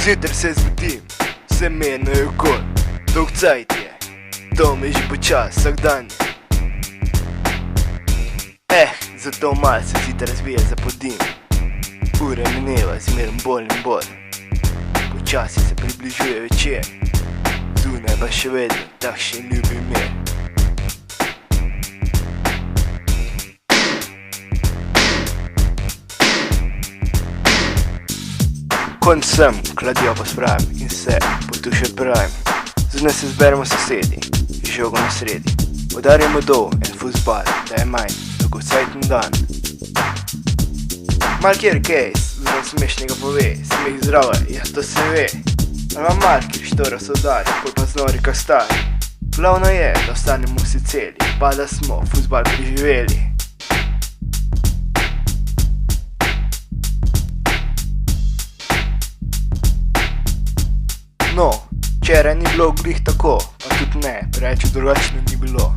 Zjutraj se zbudim, vse mirno je okol, dolg cajt je, dom je že počas, vsak dan je. Zato malo se zjutraj razvija zapodim, ura mineva zmerno bolj in bolj, počasi se približuje večer, zunaj pa še vedno takšen ljubi mir. Konc sem, kladijo pospravim in se potuše odpravim. Zunaj se zberemo sosedi, žogo na sredi, udarimo dol en fuzbal, da je manj, dolgocajten dan. Mal kjer kejs, zelo smešnega pove, smeh zdrava, ja to se ve. Ali vam mal kjer štora se udari, pol pa znori kak stari. Glavno je, da ostanemo vsi celi, pa da smo fuzbal preživeli. No, včeraj ni bilo glih tako, pa tudi ne, preveč drugačno ni bilo.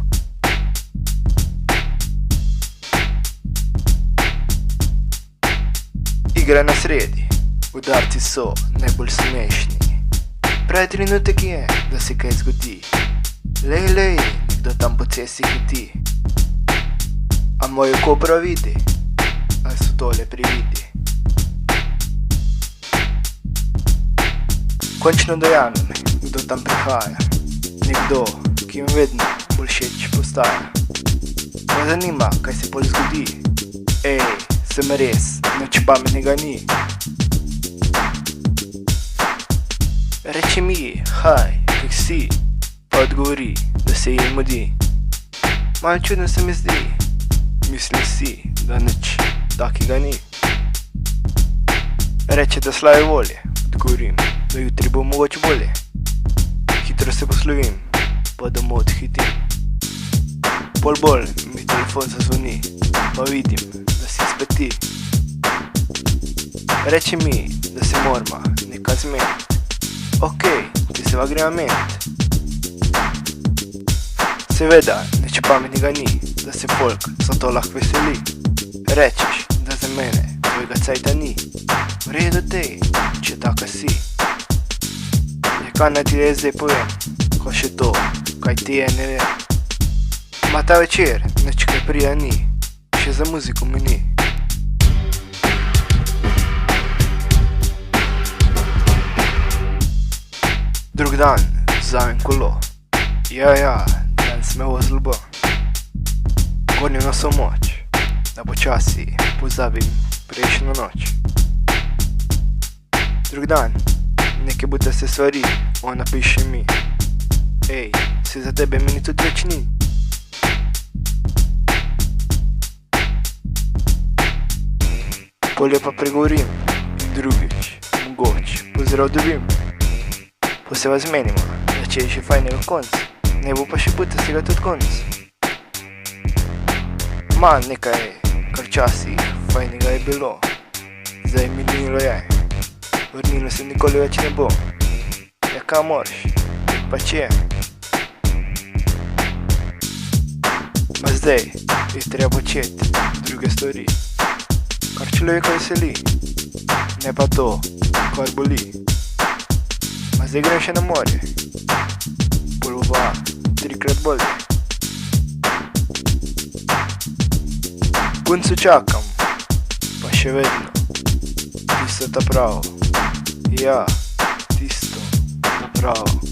Igra na sredi, udarci so najbolj smešni. Pravi trenutek je, da se kaj zgodi. Lej, nekdo tam po cesti hiti. A moje oko prav vidi, ali so tole prividi? Končno dojamem, kdo tam prihaja, nekdo, ki mi vedno bolj všeč postaja. Me zanima, kaj se pol zgodi, sem res, nič pametnega ni. Reče mi, haj, kak si, pa odgovori, da se ji mudi. Malo čudno se mi zdi, misli si, da nič takega ni. Reče, da slavi volje, odgovorim, da jutri bo mogoče bolje. Hitro se poslovim, pa domov odhitim. Pol bolj mi telefon zazvoni, pa vidim, da si spet ti. Reče mi, da se moramo nekaj zmeniti. Okej, ti se va greva menit. Seveda, nič pametnega ni, da se folk zato lahko veseli. Rečeš, da za mene tvojega cajta ni. V redu tej, če taka si. Kaj naj ti res zdaj povem, ko še to, kaj ti je ne vem. Ma ta večer, nič kaj prija ni, še za muziko mi ni. Drug dan, vzamem kolo, ja, dan sme vozil bo. Gornjo na vso moč, da počasi pozabim prejšnjo noč. Drug dan, neke bute se stvari, ona piše mi. Se za tebe meni tudi več ni. Polje pa pregovorim, in drugič, mogoč, pozdrav dobim. Pa se vas zmenimo, da če je še fajnega konc, ne bo pa še bute se ga tudi konc. Ma nekaj, kar včasih fajnega je bilo, zdaj minilo je. Vrnilo se nikoli več ne bo. Ja, kaj moraš? Pa če? Ma zdaj je treba početi druge stvari, kar človeka veseli, ne pa to, kar boli. Ma zdaj grem še na morje, pol pa 3-krat bolje. Puncu čakam, pa še vedno, tisto ta pravo. Ja, tisto, napravo.